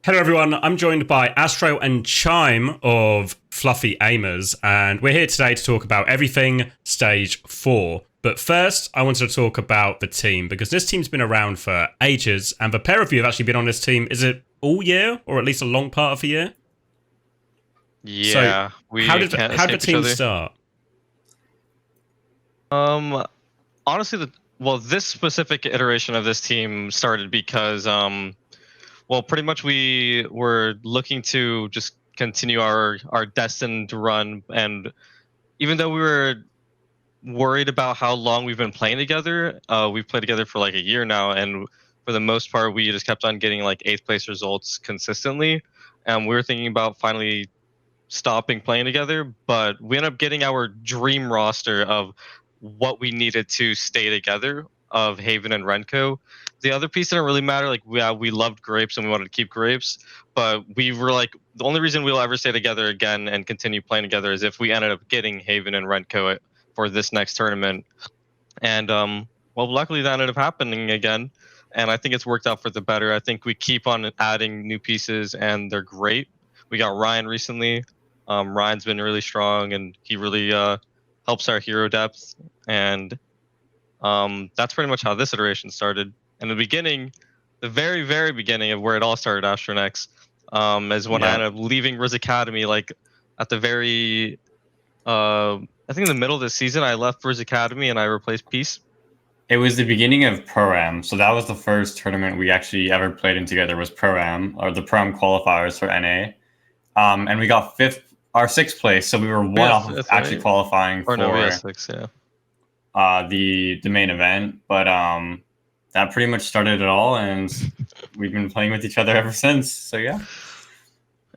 Hello everyone, I'm joined by Astro and Chime of Fluffy Aimers, and we're here today to talk about everything Stage 4. But first, I wanted to talk about the team, because this team's been around for ages, and the pair of you have actually been on this team, is it all year, or at least a long part of the year? Yeah, how we did can't how did escape the each team other. start? Honestly, this specific iteration of this team started because, pretty much we were looking to just continue our destined run, and even though we were worried about how long we've been playing together, we've played together for like a year now, and for the most part, we just kept on getting like eighth place results consistently, and we were thinking about finally stopping playing together, but we ended up getting our dream roster of what we needed to stay together of Haven and Renko. The other piece didn't really matter. Like we loved Grapes and we wanted to keep Grapes, but we were like the only reason we'll ever stay together again and continue playing together is if we ended up getting Haven and Renko for this next tournament. And luckily that ended up happening again. And I think it's worked out for the better. I think we keep on adding new pieces and they're great. We got Ryan recently. Ryan's been really strong and he really helps our hero depth. And that's pretty much how this iteration started. In the beginning, the very, very beginning of where it all started, Astronex, is when I ended up leaving Riz Academy. Like at the very, I think in the middle of the season, I left Riz Academy and I replaced Peace. It was the beginning of Pro-Am, so that was the first tournament we actually ever played in together was Pro-Am, or the Pro-Am qualifiers for NA. And we got sixth place, so we were one off of actually qualifying for the main event. But that pretty much started it all, and we've been playing with each other ever since. So yeah,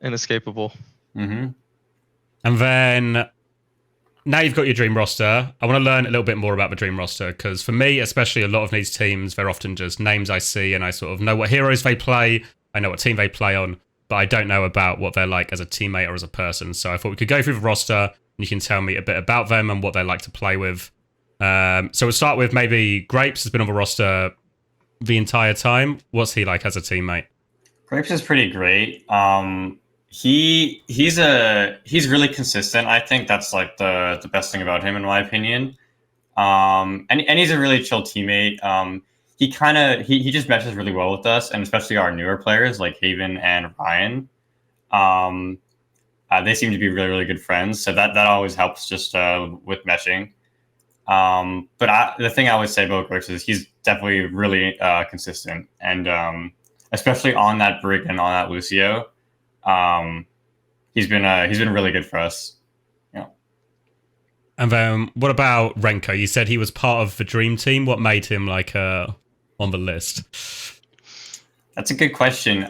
inescapable. And then now you've got your dream roster. I want to learn a little bit more about the dream roster, because for me, especially, a lot of these teams, they're often just names I see and I sort of know what heroes they play, I know what team they play on, but I don't know about what they're like as a teammate or as a person. So I thought we could go through the roster and you can tell me a bit about them and what they like to play with. So we'll start with maybe Grapes has been on the roster the entire time. What's he like as a teammate? Grapes is pretty great. He's really consistent. I think that's like the best thing about him, in my opinion. And he's a really chill teammate. He just meshes really well with us, and especially our newer players like Haven and Ryan. They seem to be really, really good friends, so that always helps just with meshing. But the thing I would say about Grapes is he's definitely really consistent, and especially on that Brig and on that Lucio. He's been really good for us. Yeah. And then what about Renko? You said he was part of the dream team. What made him like on the list? That's a good question.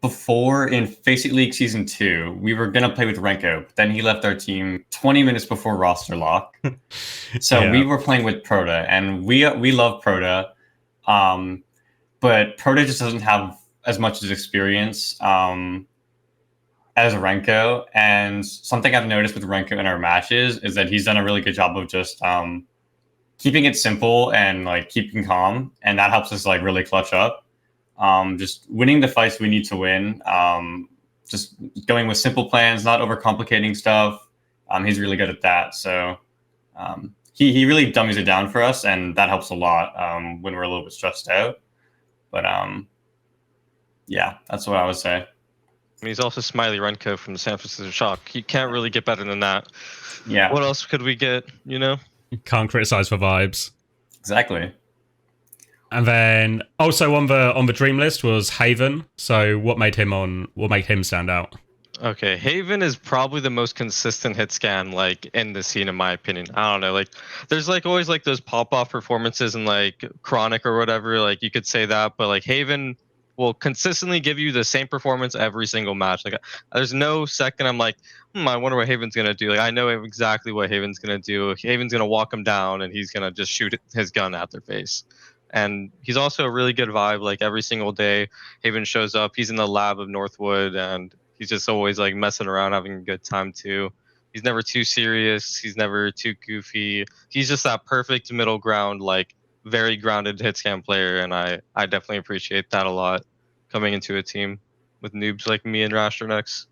Before in Face It League Season 2, we were gonna play with Renko, but then he left our team 20 minutes before roster lock. So we were playing with Proto, and we love Proto. But Proto just doesn't have as much as experience as Renko, and something I've noticed with Renko in our matches is that he's done a really good job of just keeping it simple and like keeping calm, and that helps us like really clutch up. Just winning the fights we need to win. Just going with simple plans, not overcomplicating stuff. He's really good at that. So he really dummies it down for us, and that helps a lot when we're a little bit stressed out. But yeah, that's what I would say. And he's also Smiley Renko from the San Francisco Shock. You can't really get better than that. Yeah. What else could we get, you know? You can't criticize for vibes. Exactly. And then also on the dream list was Haven. So what made him stand out? Okay, Haven is probably the most consistent hit scan like in the scene, in my opinion. I don't know, like there's like always like those pop-off performances in like Chronic or whatever, like you could say that, but like Haven will consistently give you the same performance every single match. Like there's no second I'm like, I wonder what Haven's gonna do. Like I know exactly what Haven's gonna do. Haven's gonna walk him down and he's gonna just shoot his gun at their face. And he's also a really good vibe. Like every single day, Haven shows up. He's in the lab of Northwood, and he's just always like messing around, having a good time too. He's never too serious. He's never too goofy. He's just that perfect middle ground, like very grounded hit scan player, and I definitely appreciate that a lot coming into a team. with noobs like me and Rastronex.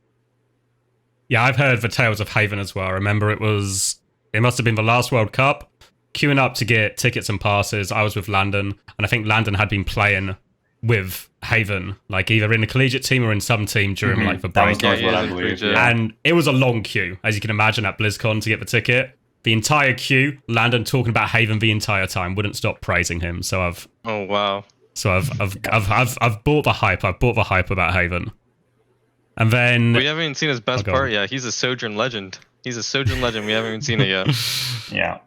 Yeah, I've heard the tales of Haven as well. I remember it must have been the last World Cup, queuing up to get tickets and passes. I was with Landon, and I think Landon had been playing with Haven, like either in the collegiate team or in some team during like the That was break. what I believe. Yeah. And it was a long queue, as you can imagine, at BlizzCon to get the ticket. The entire queue, Landon talking about Haven the entire time, wouldn't stop praising him. So I've bought the hype. I've bought the hype about Haven. And then we haven't even seen his best part yet. He's a Sojourn legend. We haven't even seen it yet. Yeah.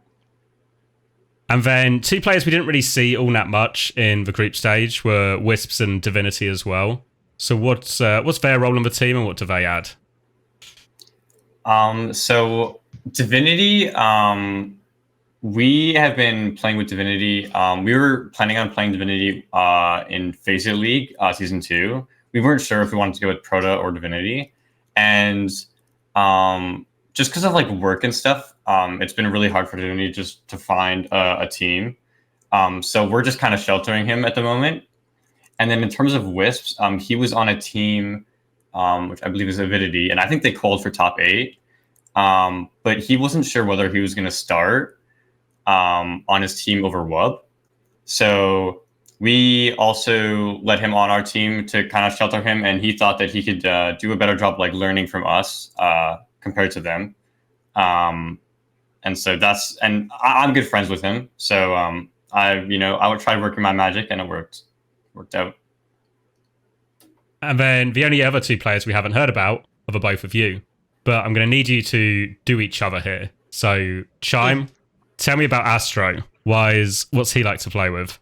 And then two players we didn't really see all that much in the group stage were Wisps and Divinity as well. So what's their role on the team and what do they add? So Divinity, we have been playing with Divinity. We were planning on playing Divinity in Face It League Season 2. We weren't sure if we wanted to go with Proto or Divinity. And just because of like work and stuff, it's been really hard for Divinity just to find a team. So we're just kind of sheltering him at the moment. And then in terms of Wisps, he was on a team, which I believe is Avidity, and I think they called for top 8. But he wasn't sure whether he was going to start on his team over Wub. So we also let him on our team to kind of shelter him, and he thought that he could do a better job like learning from us compared to them. And so I'm good friends with him. So I would try working my magic, and it worked out. And then the only other two players we haven't heard about are the both of you. But I'm going to need you to do each other here. So, Chime, tell me about Astro. What's he like to play with?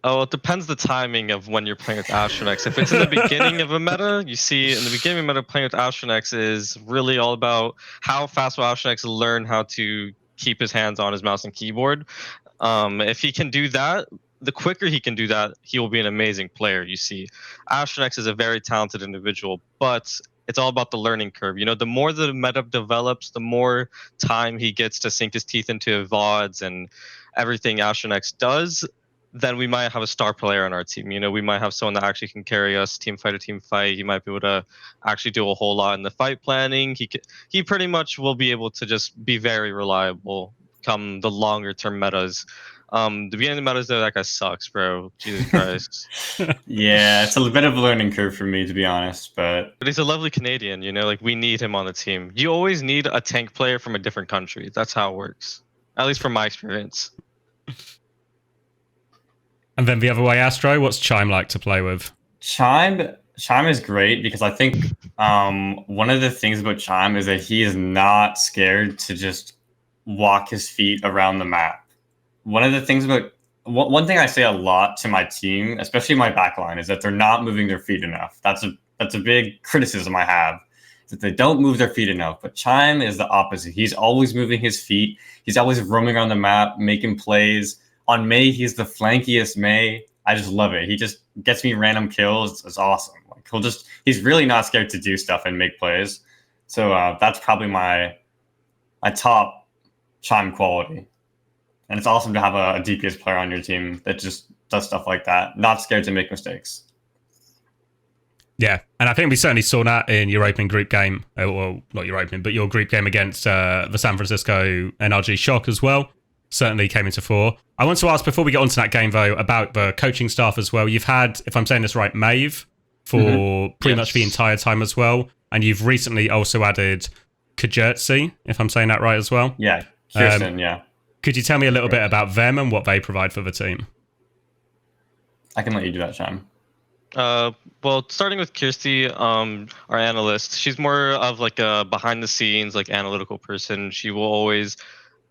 Oh, it depends the timing of when you're playing with Astronex. If it's in the beginning of a meta, you see in the beginning of a meta, playing with Astronex is really all about how fast will Astronex learn how to keep his hands on his mouse and keyboard. If he can do that, the quicker he can do that, he will be an amazing player. You see, Astronex is a very talented individual, but it's all about the learning curve. The more the meta develops, the more time he gets to sink his teeth into VODs and everything Astronex does, then we might have a star player on our team. We might have someone that actually can carry us team fight to team fight. He might be able to actually do a whole lot in the fight planning. He pretty much will be able to just be very reliable come the longer term metas. The beginning of the metas though, that guy sucks, bro. Jesus Christ. Yeah, it's a bit of a learning curve for me, to be honest, but he's a lovely Canadian. Like we need him on the team. You always need a tank player from a different country. That's how it works, at least from my experience. And then the other way, Astro, what's Chime like to play with? Chime is great because I think one of the things about Chime is that he is not scared to just walk his feet around the map. One of the things about one thing I say a lot to my team, especially my backline, is that they're not moving their feet enough. That's a big criticism I have, that they don't move their feet enough. But Chime is the opposite. He's always moving his feet. He's always roaming around the map, making plays. On May, he's the flankiest May. I just love it. He just gets me random kills. It's awesome. Like he's really not scared to do stuff and make plays. So that's probably my top Chime quality. And it's awesome to have a DPS player on your team that just does stuff like that. Not scared to make mistakes. Yeah, and I think we certainly saw that in your opening group game. Well, not your opening, but your group game against the San Francisco NRG Shock as well. Certainly came into fore. I want to ask, before we get onto that game, though, about the coaching staff as well. You've had, if I'm saying this right, Maeve for pretty much the entire time as well. And you've recently also added Kajertsi, if I'm saying that right as well. Yeah, Kirsten, yeah. Could you tell me a little bit about them and what they provide for the team? I can let you do that, Chime. Well, starting with Kirsty, our analyst, she's more of like a behind the scenes, like analytical person. She will always,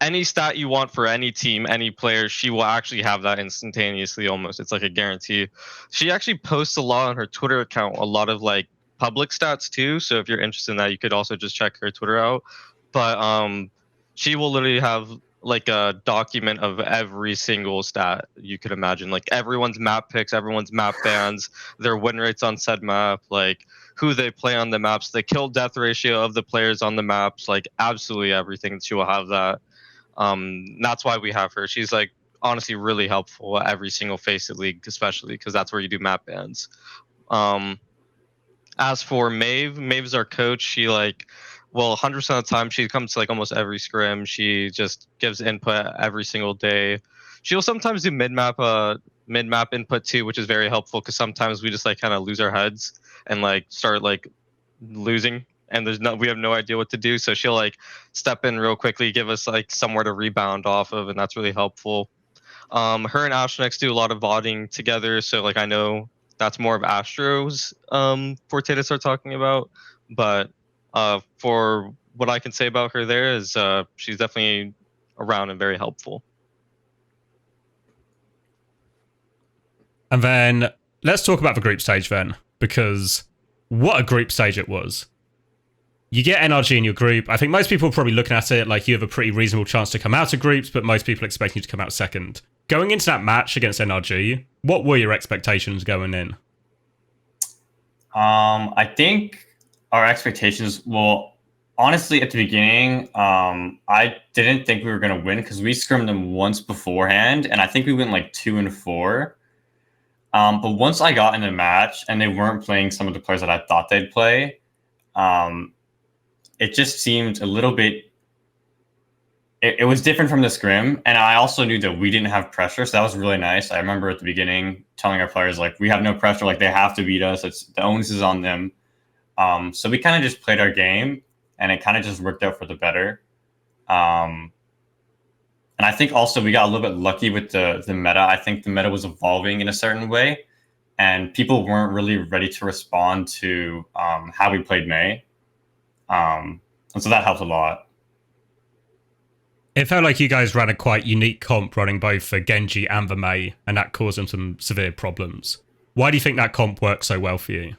any stat you want for any team, any player, she will actually have that instantaneously almost. It's like a guarantee. She actually posts a lot on her Twitter account, a lot of like public stats too. So if you're interested in that, you could also just check her Twitter out. But she will literally have like a document of every single stat you could imagine, like everyone's map picks, everyone's map bans, their win rates on said map, like who they play on the maps, the kill death ratio of the players on the maps, like absolutely everything. She will have that. That's why we have her. She's like honestly really helpful at every single Face It League, especially because that's where you do map bans. As for Maeve's our coach. She like, well, 100% of the time she comes to like almost every scrim. She just gives input every single day. She'll sometimes do mid map input too, which is very helpful because sometimes we just like kind of lose our heads and like start like losing, and we have no idea what to do. So she'll like step in real quickly, give us like somewhere to rebound off of, and that's really helpful. Her and Astronex do a lot of vodding together, so like I know that's more of Astro's forte to start talking about. But for what I can say about her there is she's definitely around and very helpful. And then let's talk about the group stage then, because what a group stage it was. You get NRG in your group. I think most people are probably looking at it like you have a pretty reasonable chance to come out of groups, but most people expect you to come out second. Going into that match against NRG, what were your expectations going in? I think our expectations, well, honestly, at the beginning, I didn't think we were going to win because we scrimmed them once beforehand, and I think we went like 2-4. But once I got in the match and they weren't playing some of the players that I thought they'd play, it just seemed a little bit. It was different from the scrim, and I also knew that we didn't have pressure, so that was really nice. I remember at the beginning telling our players like we have no pressure, like they have to beat us. It's the onus is on them. So we kind of just played our game, and it kind of just worked out for the better. And I think also we got a little bit lucky with the meta. I think the meta was evolving in a certain way, and people weren't really ready to respond to how we played May. And so that helped a lot. It felt like you guys ran a quite unique comp running both the Genji and the Mei, and that caused them some severe problems. Why do you think that comp worked so well for you?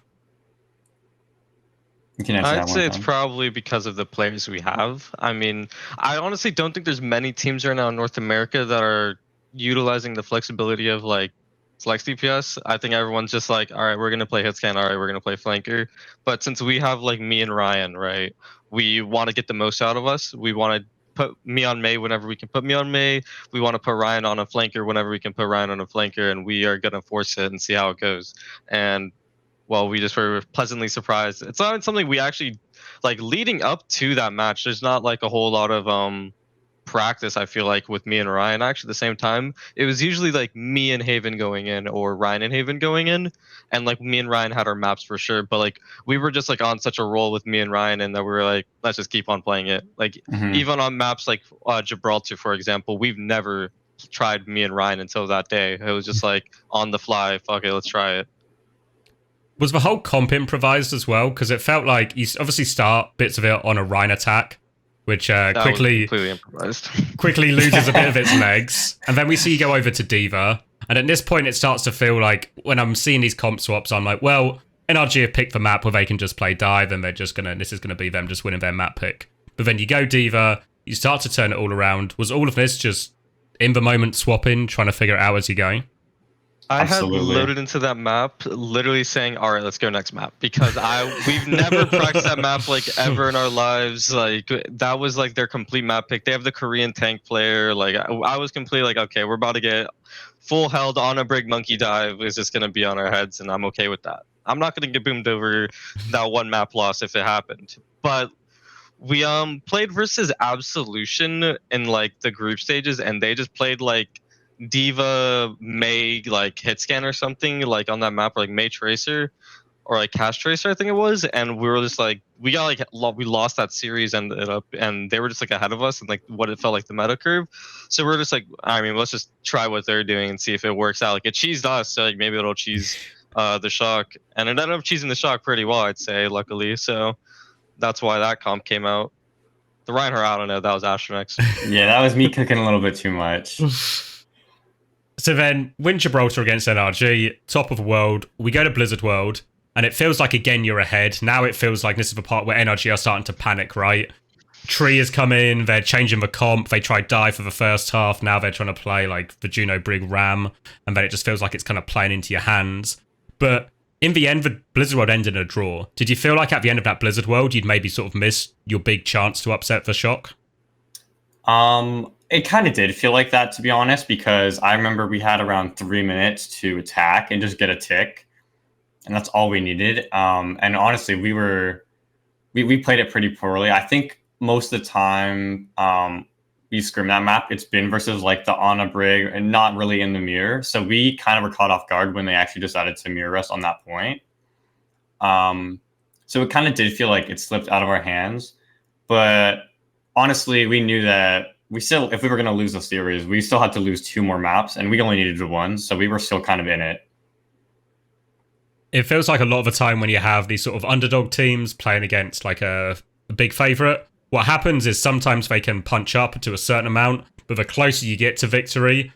I'd say it's probably because of the players we have. I mean, I honestly don't think there's many teams right now in North America that are utilizing the flexibility of like flex DPS. I think everyone's just like, all right, we're going to play hit scan. All right, we're going to play flanker. But since we have like me and Ryan, right, we want to get the most out of us. We want to put me on May whenever we can put me on May. We want to put Ryan on a flanker whenever we can put Ryan on a flanker, and we are going to force it and see how it goes. And well, we just were pleasantly surprised. It's not something we actually like leading up to that match. There's not like a whole lot of practice, I feel like, with me and Ryan. Actually, at the same time, it was usually like me and Haven going in or Ryan and Haven going in, and like me and Ryan had our maps for sure. But like we were just like on such a roll with me and Ryan, and that we were like, let's just keep on playing it. Like even on maps like Gibraltar, for example, we've never tried me and Ryan until that day. It was just like on the fly. Fuck it, let's try it. Was the whole comp improvised as well? Because it felt like you obviously start bits of it on a Rhine attack, which quickly loses a bit of its legs. And then we see you go over to D.Va. And at this point, it starts to feel like when I'm seeing these comp swaps, I'm like, well, NRG have picked the map where they can just play dive, and this is going to be them just winning their map pick. But then you go D.Va, you start to turn it all around. Was all of this just in the moment swapping, trying to figure it out as you go? I Absolutely. Had loaded into that map, literally saying, "All right, let's go next map," because we've never practiced that map like ever in our lives. Like that was like their complete map pick. They have the Korean tank player. Like I was completely like, okay, we're about to get full held on a brig monkey dive. It's just gonna be on our heads, and I'm okay with that. I'm not gonna get boomed over that one map loss if it happened. But we played versus Absolution in like the group stages, and they just played like D.Va May like hit scan or something like on that map, or like May Tracer or like Cash Tracer, I think it was. And we were just like, we lost that series and they were just like ahead of us and like what it felt like the meta curve. So we're just like, I mean, let's just try what they're doing and see if it works out. Like it cheesed us, so like maybe it'll cheese the Shock, and it ended up cheesing the Shock pretty well, I'd say, luckily. So that's why that comp came out. The Ryan her, I don't know, that was Astronex. Yeah, that was me cooking a little bit too much. So then, win Gibraltar against NRG, top of the world. We go to Blizzard World, and it feels like, again, you're ahead. Now it feels like this is the part where NRG are starting to panic, right? Tree has come in, they're changing the comp, they tried dive for the first half, now they're trying to play like the Juno Brig Ram, and then it just feels like it's kind of playing into your hands. But in the end, the Blizzard World ended in a draw. Did you feel like at the end of that Blizzard World, you'd maybe sort of missed your big chance to upset the Shock? It kind of did feel like that, to be honest, because I remember we had around 3 minutes to attack and just get a tick. and that's all we needed. And honestly, we played it pretty poorly. I think most of the time we scrim that map, it's been versus like the Ana Brig and not really in the mirror. So we kind of were caught off guard when they actually decided to mirror us on that point. So it kind of did feel like it slipped out of our hands. But honestly, we knew that we still, if we were going to lose the series, we still had to lose 2 more maps, and we only needed 1. So we were still kind of in it. It feels like a lot of the time when you have these sort of underdog teams playing against like a big favorite, what happens is sometimes they can punch up to a certain amount, but the closer you get to victory,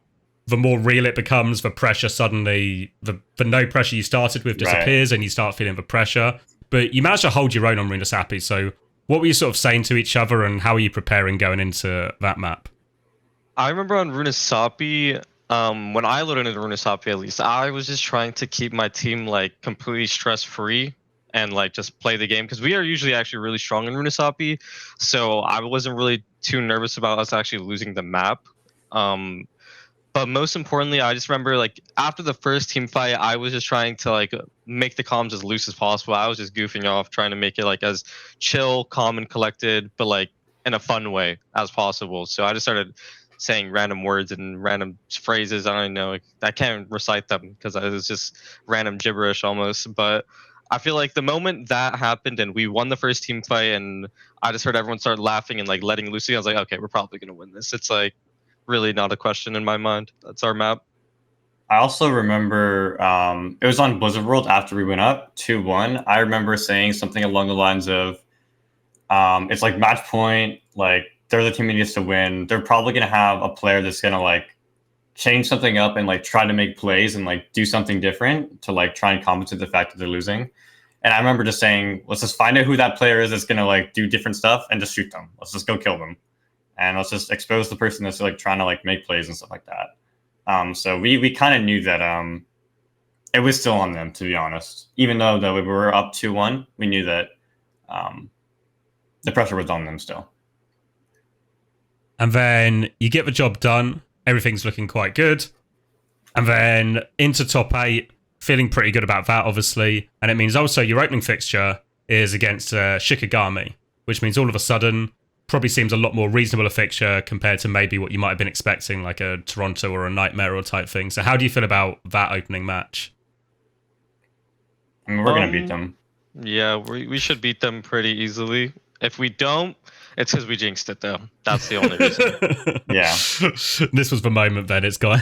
the more real it becomes. The pressure suddenly, the no pressure you started with disappears, and you start feeling the pressure. But you managed to hold your own on Runasapi. So what were you sort of saying to each other, and how are you preparing going into that map? I remember on Runasapi, when I loaded into Runasapi, at least, I was just trying to keep my team like completely stress free and like just play the game, because we are usually actually really strong in Runasapi. So I wasn't really too nervous about us actually losing the map. But most importantly, I just remember like after the first team fight, I was just trying to like make the comms as loose as possible. I was just goofing off, trying to make it like as chill, calm, and collected, but like in a fun way as possible. So I just started saying random words and random phrases. I don't know, like, I can't recite them because it was just random gibberish almost. But I feel like the moment that happened and we won the first team fight, and I just heard everyone start laughing and like letting loose, I was like, okay, we're probably gonna win this. It's like really not a question in my mind. That's our map. I also remember it was on Blizzard World after we went up 2-1. I remember saying something along the lines of, it's like match point, like they're the team that needs to win. They're probably going to have a player that's going to like change something up and like try to make plays and like do something different to like try and compensate the fact that they're losing. And I remember just saying, let's just find out who that player is that's going to like do different stuff and just shoot them. Let's just go kill them. And let's just expose the person that's like trying to like make plays and stuff like that. So we kind of knew that it was still on them, to be honest. Even though we were up 2-1, we knew that the pressure was on them still. And then you get the job done. Everything's looking quite good. And then into top 8, feeling pretty good about that, obviously. And it means also your opening fixture is against Shikigami, which means all of a sudden probably seems a lot more reasonable a fixture compared to maybe what you might have been expecting, like a Toronto or a Nightmare or type thing. So how do you feel about that opening match? I mean, we're going to beat them. Yeah, we should beat them pretty easily. If we don't, it's because we jinxed it, though. That's the only reason. Yeah. This was the moment then, it's gone.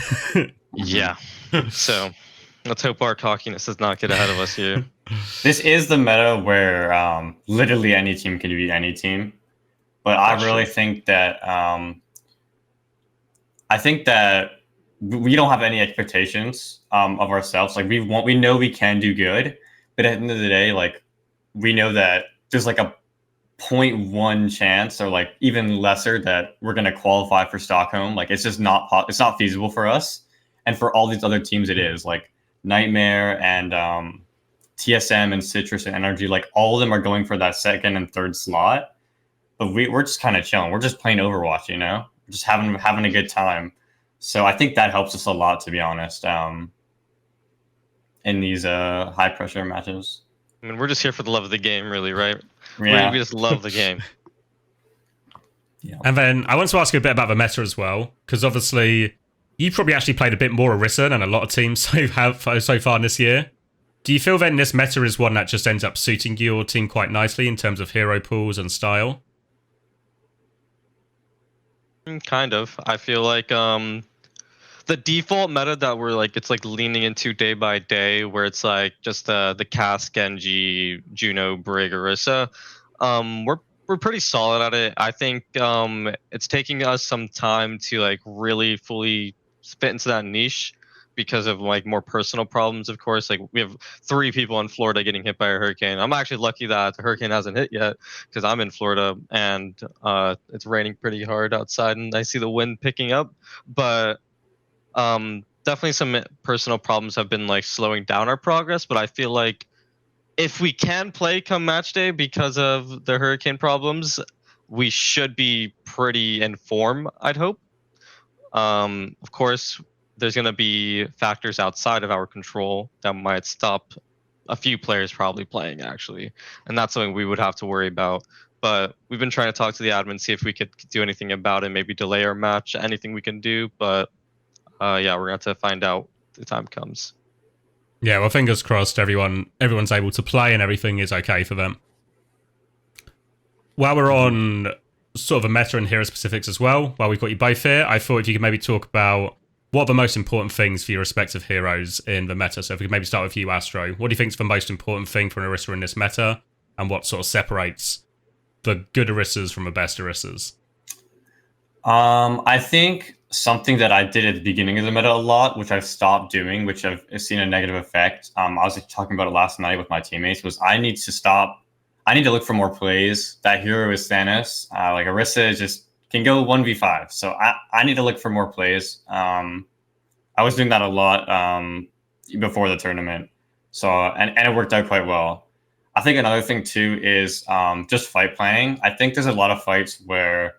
Yeah. So let's hope our cockiness does not get ahead of us here. This is the meta where literally any team can beat any team. But I really think that we don't have any expectations of ourselves. Like we know we can do good, but at the end of the day, like we know that there's like a 0.1 chance, or like even lesser, that we're going to qualify for Stockholm. Like it's just it's not feasible for us, and for all these other teams, it is. Like Nightmare and TSM and Citrus and NRG, like all of them are going for that second and third slot. But we're just kind of chilling. We're just playing Overwatch, you know? We're just having a good time. So I think that helps us a lot, to be honest, in these high pressure matches. I mean, we're just here for the love of the game, really, right? Yeah. We just love the game. Yeah. And then I want to ask you a bit about the meta as well, because obviously you probably actually played a bit more Orisa than a lot of teams so far this year. Do you feel then this meta is one that just ends up suiting your team quite nicely in terms of hero pools and style? Kind of. I feel like the default meta that we're like, it's like leaning into day by day, where it's like just the Cass, Genji, Juno, Brig, Orisa. We're pretty solid at it. I think it's taking us some time to like really fully fit into that niche because of like more personal problems, of course. Like we have 3 people in Florida getting hit by a hurricane. I'm actually lucky that the hurricane hasn't hit yet because I'm in Florida and it's raining pretty hard outside and I see the wind picking up. But definitely some personal problems have been like slowing down our progress. But I feel like if we can play come match day because of the hurricane problems, we should be pretty in form, I'd hope. Of course, there's going to be factors outside of our control that might stop a few players probably playing actually, and that's something we would have to worry about. But we've been trying to talk to the admin, see if we could do anything about it, maybe delay our match, anything we can do. But yeah, we're gonna have to find out the time comes. Yeah, well, fingers crossed. Everyone's able to play and everything is okay for them. While we're on sort of a meta and hero specifics as well, while we've got you both here, I thought if you could maybe talk about what are the most important things for your respective heroes in the meta. So if we could maybe start with you, Astro. What do you think is the most important thing for an Orisa in this meta, and what sort of separates the good Orisas from the best Orisas? I think something that I did at the beginning of the meta a lot, which I've stopped doing, which I've seen a negative effect. I was talking about it last night with my teammates. Was I need to look for more plays. That hero is Thanos. Like Orisa just can go 1v5. So I need to look for more plays. I was doing that a lot before the tournament. So and it worked out quite well. I think another thing too is just fight planning. I think there's a lot of fights where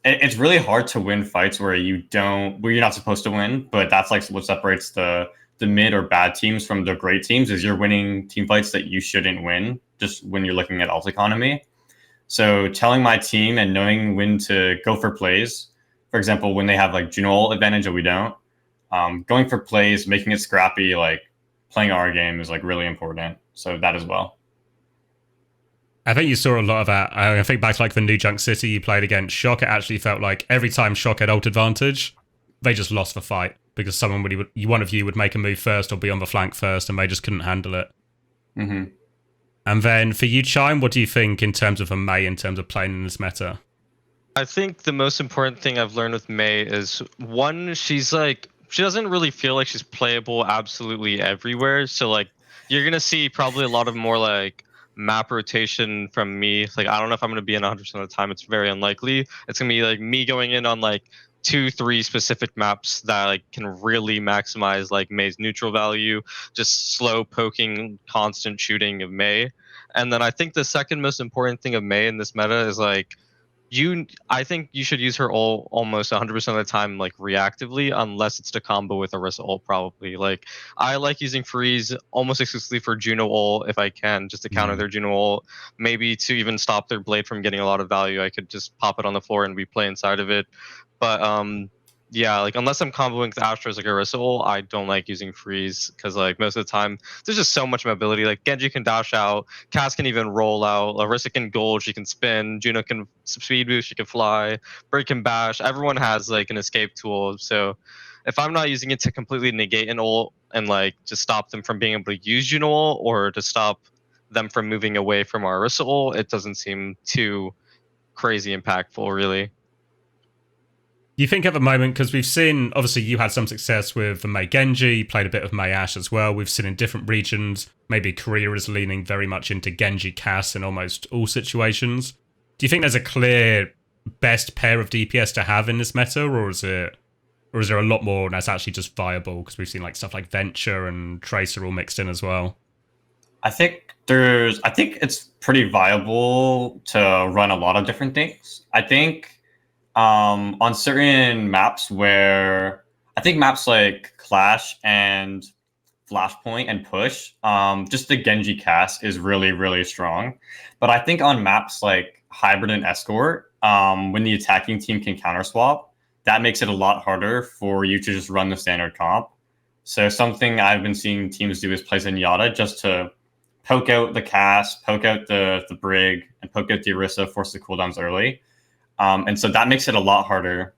it's really hard to win fights where you're not supposed to win, but that's like what separates the mid or bad teams from the great teams is you're winning team fights that you shouldn't win just when you're looking at ult economy. So telling my team and knowing when to go for plays, for example, when they have like Juno ult advantage and we don't, going for plays, making it scrappy, like playing our game is like really important. So that as well. I think you saw a lot of that. I think back to like the New Junk City you played against Shock, it actually felt like every time Shock had ult advantage, they just lost the fight because one of you would make a move first or be on the flank first and they just couldn't handle it. Mm-hmm. And then for you, Chime, what do you think in terms of a Mei in terms of playing in this meta? I think the most important thing I've learned with Mei is one, she doesn't really feel like she's playable absolutely everywhere. So like you're gonna see probably a lot of more like map rotation from me. Like I don't know if I'm gonna be in 100% of the time. It's very unlikely. It's gonna be like me going in on like 2-3 specific maps that like can really maximize like Mei's neutral value, just slow poking, constant shooting of Mei. And then I think the second most important thing of Mei in this meta is like I think you should use her ult almost 100% of the time, like reactively, unless it's to combo with Orisa ult. Probably, like I like using freeze almost exclusively for Juno ult if I can, just to counter their Juno ult. Maybe to even stop their blade from getting a lot of value, I could just pop it on the floor and we play inside of it. But yeah, like unless I'm comboing with Astro's like Orisa ult, I don't like using freeze because like most of the time there's just so much mobility. Like Genji can dash out, Cass can even roll out, Orisa can gold, she can spin, Juno can speed boost, she can fly, Bird can bash. Everyone has like an escape tool. So if I'm not using it to completely negate an ult and like to stop them from being able to use Juno ult or to stop them from moving away from our Orisa ult, it doesn't seem too crazy impactful really. You think at the moment, because we've seen, obviously you had some success with the Mei Genji, you played a bit of Mei Ashe as well. We've seen in different regions, maybe Korea is leaning very much into Genji Cass in almost all situations. Do you think there's a clear best pair of DPS to have in this meta, or is there a lot more that's actually just viable? Because we've seen like stuff like Venture and Tracer all mixed in as well. I think it's pretty viable to run a lot of different things. I think on certain maps where I think maps like Clash and Flashpoint and Push, just the Genji cast is really, really strong. But I think on maps like Hybrid and Escort, when the attacking team can counter swap, that makes it a lot harder for you to just run the standard comp. So something I've been seeing teams do is play Zenyatta just to poke out the cast, poke out the Brig, and poke out the Orisa, force the cooldowns early. And so that makes it a lot harder.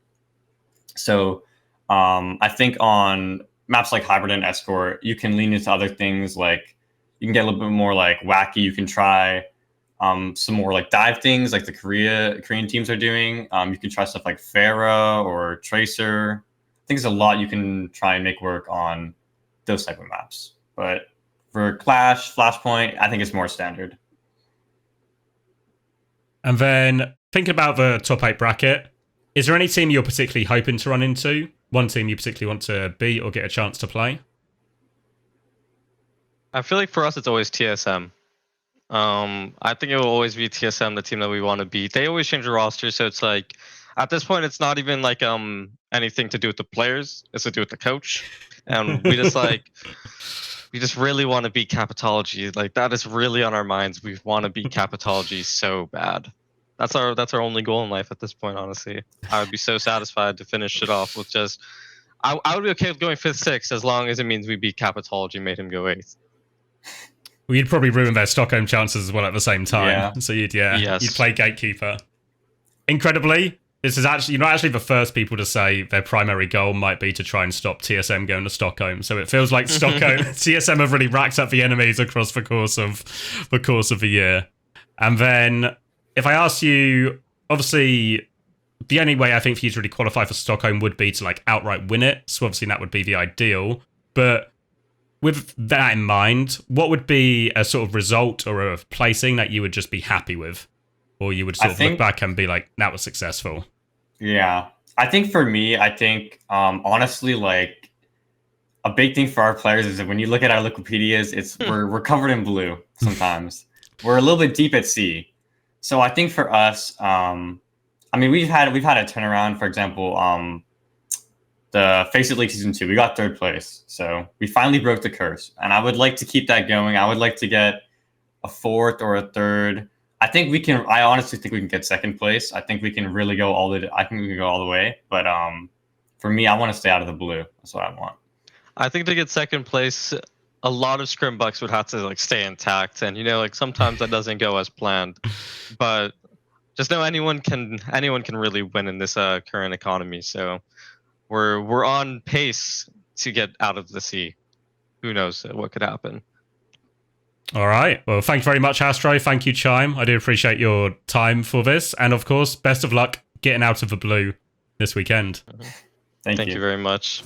So I think on maps like Hybrid and Escort, you can lean into other things like you can get a little bit more like wacky. You can try some more like dive things like the Korean teams are doing. You can try stuff like Pharah or Tracer. I think there's a lot you can try and make work on those type of maps. But for Clash, Flashpoint, I think it's more standard. And then thinking about the top 8 bracket, is there any team you're particularly hoping to run into? One team you particularly want to beat or get a chance to play? I feel like for us it's always TSM. I think it will always be TSM, the team that we want to beat. They always change the roster, so it's like at this point it's not even like anything to do with the players, it's to do with the coach. And we just like we just really want to beat Capitology. Like that is really on our minds. We want to beat Capitology so bad. That's our only goal in life at this point. Honestly, I would be so satisfied to finish it off with just. I would be okay with going 5th, 6th as long as it means we beat Capitology, made him go 8th. Well, you'd probably ruin their Stockholm chances as well at the same time. Yeah. So you'd Yes. play Gatekeeper. Incredibly, this is actually you're not actually the first people to say their primary goal might be to try and stop TSM going to Stockholm. So it feels like Stockholm TSM have really racked up the enemies across the course of the year. And then if I ask you, obviously the only way I think for you to really qualify for Stockholm would be to like outright win it. So obviously that would be the ideal. But with that in mind, what would be a sort of result or a placing that you would just be happy with? Or you would sort of look back and be like, that was successful? Yeah. I think for me, honestly, like a big thing for our players is that when you look at our Wikipedias, it's we're covered in blue sometimes. We're a little bit deep at sea. So I think for us, I mean, we've had a turnaround. For example, the Face It League Season 2, we got 3rd place. So we finally broke the curse. And I would like to keep that going. I would like to get a 4th or a 3rd. I honestly think we can get 2nd place. I think we can really go all the way. But for me, I want to stay out of the blue. That's what I want. I think to get 2nd place, a lot of scrim bucks would have to like stay intact, and like sometimes that doesn't go as planned. But just know anyone can really win in this current economy. So we're on pace to get out of the sea. Who knows what could happen? All right. Well, thank you very much, Astro. Thank you, Chime. I do appreciate your time for this. And of course, best of luck getting out of the blue this weekend. Thank you very much.